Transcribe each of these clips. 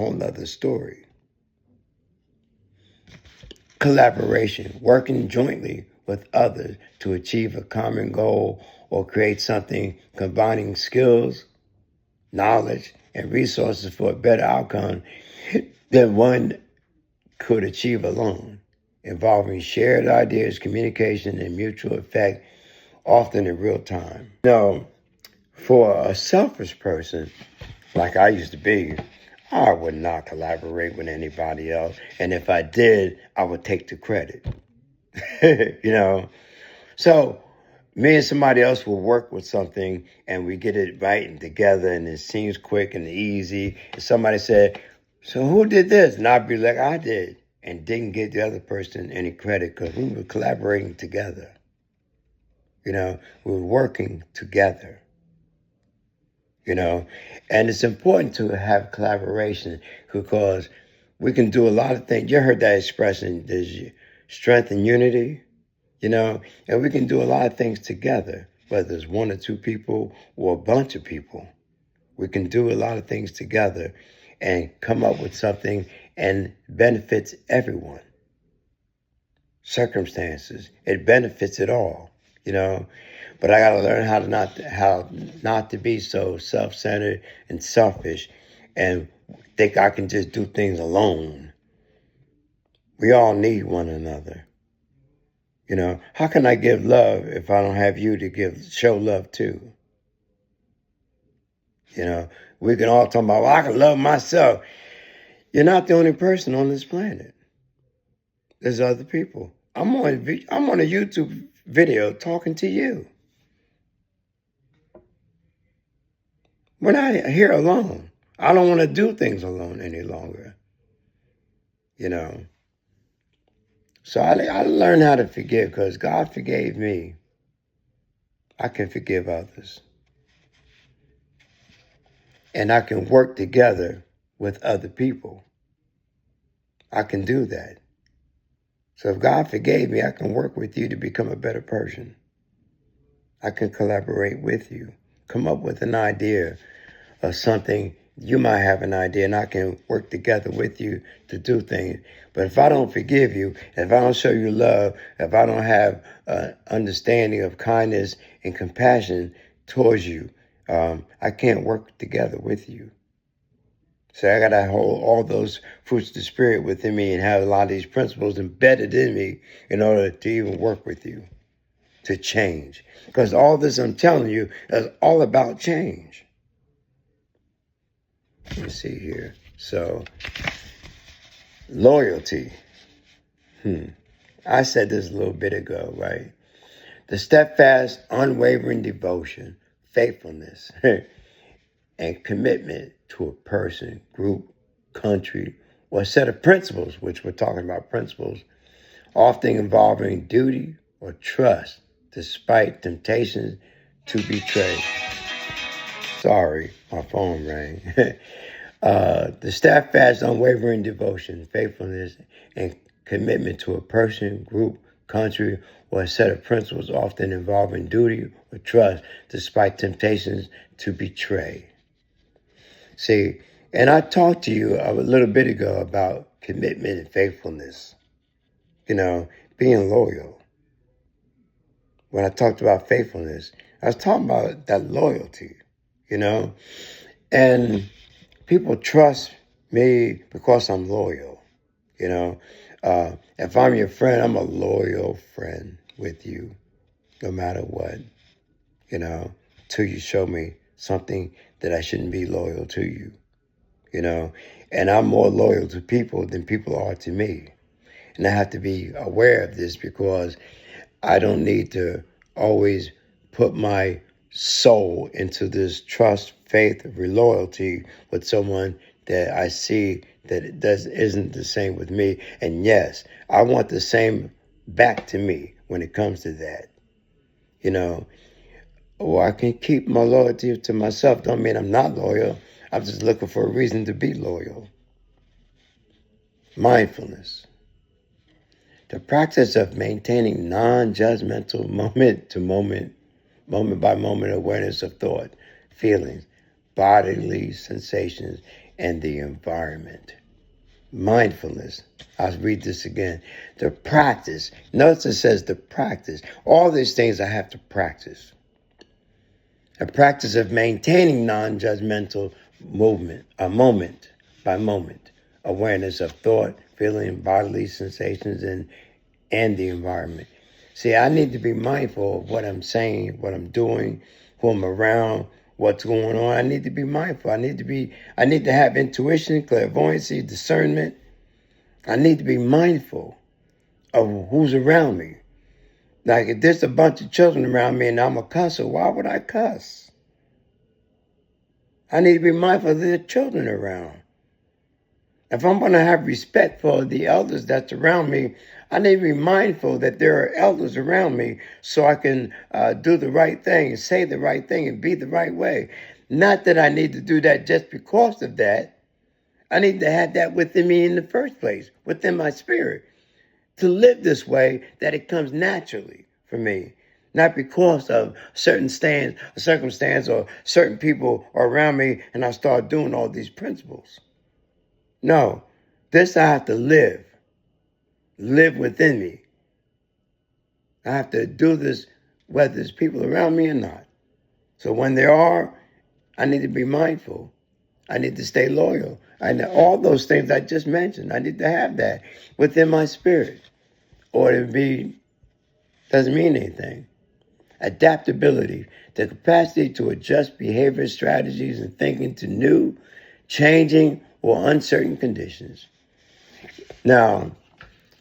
whole nother story. Collaboration, working jointly with others to achieve a common goal or create something, combining skills, knowledge, and resources for a better outcome than one could achieve alone, involving shared ideas, communication, and mutual effect, often in real time. For a selfish person, like I used to be, I would not collaborate with anybody else. And if I did, I would take the credit. you know? So me and somebody else will work with something and we get it right and together and it seems quick and easy. And somebody said, so who did this? And I'd be like, I did. And didn't give the other person any credit because we were collaborating together. We were working together. And it's important to have collaboration because we can do a lot of things. You heard that expression, there's strength in unity, and we can do a lot of things together, whether it's one or two people or a bunch of people. We can do a lot of things together and come up with something and benefits everyone. Circumstances, it benefits it all, But I got to learn how not to be so self-centered and selfish and think I can just do things alone. We all need one another. How can I give love if I don't have you to show love to? We can all talk about, well, I can love myself. You're not the only person on this planet. There's other people. I'm on a YouTube video talking to you. We're not here alone. I don't want to do things alone any longer. So I learned how to forgive because God forgave me. I can forgive others. And I can work together with other people. I can do that. So if God forgave me, I can work with you to become a better person. I can collaborate with you, come up with an idea of something. You might have an idea and I can work together with you to do things. But if I don't forgive you, if I don't show you love, if I don't have understanding of kindness and compassion towards you, I can't work together with you. So I got to hold all those fruits of the Spirit within me and have a lot of these principles embedded in me in order to even work with you, to change. Because all this I'm telling you is all about change. Let me see here. So, loyalty. I said this a little bit ago, right? The steadfast, unwavering devotion, faithfulness, and commitment to a person, group, country, or a set of principles, which we're talking about principles, often involving duty or trust, despite temptations to betray. Sorry, my phone rang. The steadfast, unwavering devotion, faithfulness, and commitment to a person, group, country, or a set of principles often involving duty or trust, despite temptations to betray. See, and I talked to you a little bit ago about commitment and faithfulness, being loyal. When I talked about faithfulness, I was talking about that loyalty, and people trust me because I'm loyal, If I'm your friend, I'm a loyal friend with you, no matter what, till you show me something that I shouldn't be loyal to you, And I'm more loyal to people than people are to me. And I have to be aware of this because I don't need to always put my soul into this trust, faith, loyalty with someone that I see that isn't the same with me. And yes, I want the same back to me when it comes to that. Or I can keep my loyalty to myself. Don't mean I'm not loyal. I'm just looking for a reason to be loyal. Mindfulness. The practice of maintaining non-judgmental moment by moment awareness of thought, feelings, bodily sensations, and the environment. Mindfulness. I'll read this again. The practice. Notice it says the practice. All these things I have to practice. A practice of maintaining non-judgmental movement, a moment by moment, awareness of thought, feeling, bodily sensations, and the environment. See, I need to be mindful of what I'm saying, what I'm doing, who I'm around, what's going on. I need to be mindful. I need to have intuition, clairvoyancy, discernment. I need to be mindful of who's around me. Like if there's a bunch of children around me and I'm a cusser, why would I cuss? I need to be mindful of the children around. If I'm going to have respect for the elders that's around me, I need to be mindful that there are elders around me so I can do the right thing, say the right thing, and be the right way. Not that I need to do that just because of that. I need to have that within me in the first place, within my spirit, to live this way that it comes naturally for me. Not because of certain circumstance, or certain people are around me and I start doing all these principles. No, this I have to live within me. I have to do this whether there's people around me or not. So when there are, I need to be mindful. I need to stay loyal. All those things I just mentioned, I need to have that within my spirit. Or doesn't mean anything. Adaptability, the capacity to adjust behavior, strategies, and thinking to new, changing, or uncertain conditions. Now,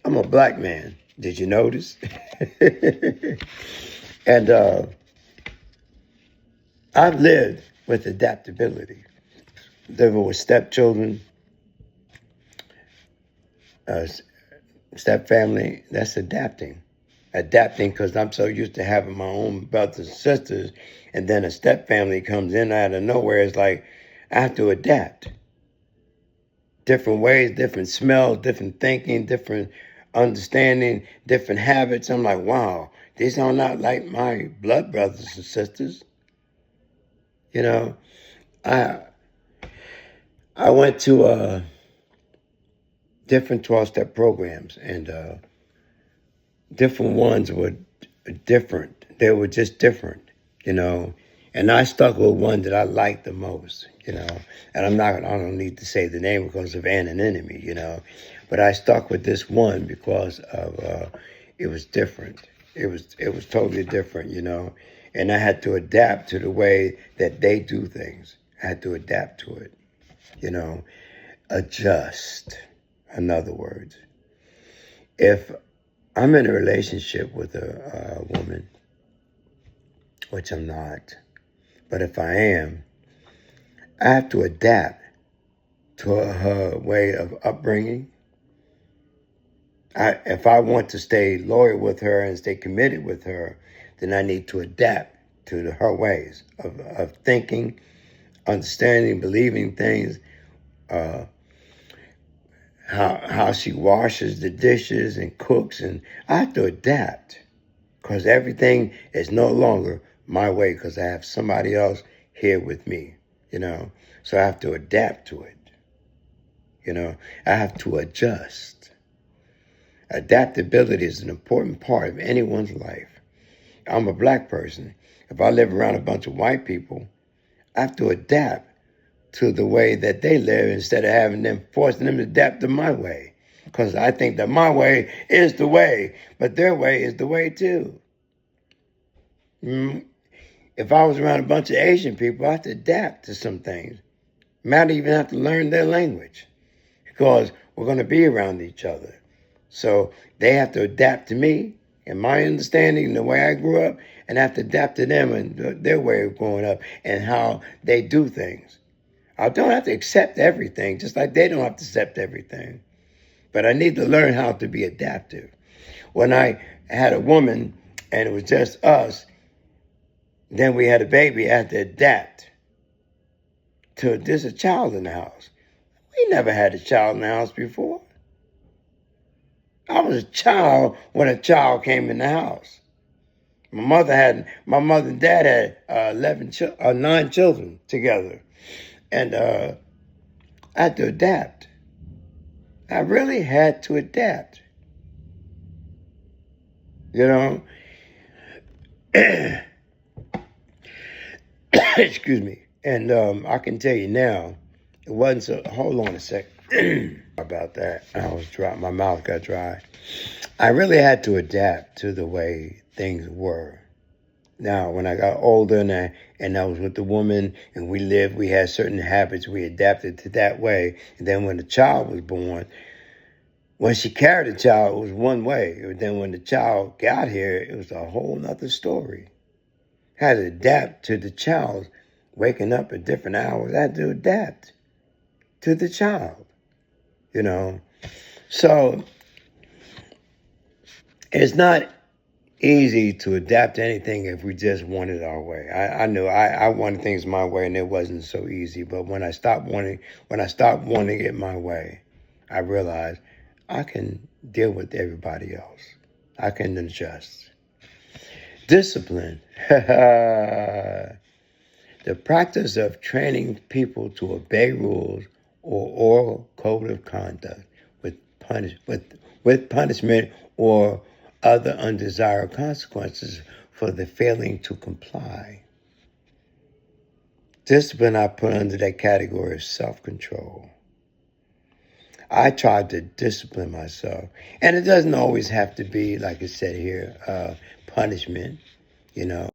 I'm a black man. Did you notice? And I've lived with adaptability. Living with stepchildren, step family, that's adapting. Adapting because I'm so used to having my own brothers and sisters, and then a step family comes in out of nowhere. It's like I have to adapt. Different ways, different smells, different thinking, different understanding, different habits. I'm like, wow, these are not like my blood brothers and sisters. You know, I went to different 12-step programs, and different ones were different. They were just different, And I stuck with one that I liked the most, And I don't need to say the name because of anonymity, But I stuck with this one because of it was different. It was totally different, And I had to adapt to the way that they do things. I had to adapt to it, Adjust, in other words. If I'm in a relationship with a woman, which I'm not, but if I am, I have to adapt to her way of upbringing. If I want to stay loyal with her and stay committed with her, then I need to adapt to her ways of thinking, understanding, believing things, how she washes the dishes and cooks, and I have to adapt because everything is no longer my way because I have somebody else here with me, So I have to adapt to it, I have to adjust. Adaptability is an important part of anyone's life. I'm a black person. If I live around a bunch of white people, I have to adapt to the way that they live instead of forcing them to adapt to my way. Because I think that my way is the way, but their way is the way too. If I was around a bunch of Asian people, I have to adapt to some things. Might even have to learn their language because we're going to be around each other. So they have to adapt to me and my understanding and the way I grew up, and I have to adapt to them and their way of growing up and how they do things. I don't have to accept everything, just like they don't have to accept everything. But I need to learn how to be adaptive. When I had a woman and it was just us, then we had a baby, I had to adapt to there's a child in the house. We never had a child in the house before. I was a child when a child came in the house. My mother and dad had 9 children together. And I had to adapt. I really had to adapt. You know, excuse me. And I can tell you now, it wasn't so. Hold on a sec. About that, I was dry. My mouth got dry. I really had to adapt to the way things were. Now, when I got older and I was with the woman and we had certain habits, we adapted to that way. And then when the child was born, when she carried the child, it was one way. And then when the child got here, it was a whole nother story. I had to adapt to the child waking up at different hours. I had to adapt to the child, you know. So it's not easy to adapt to anything if we just want it our way. I knew I wanted things my way and it wasn't so easy. But when I stopped wanting it my way, I realized I can deal with everybody else. I can adjust. Discipline. The practice of training people to obey rules or oral code of conduct with punishment or other undesired consequences for the failing to comply. Discipline I put under that category of self-control. I tried to discipline myself. And it doesn't always have to be, like it said here, punishment, you know.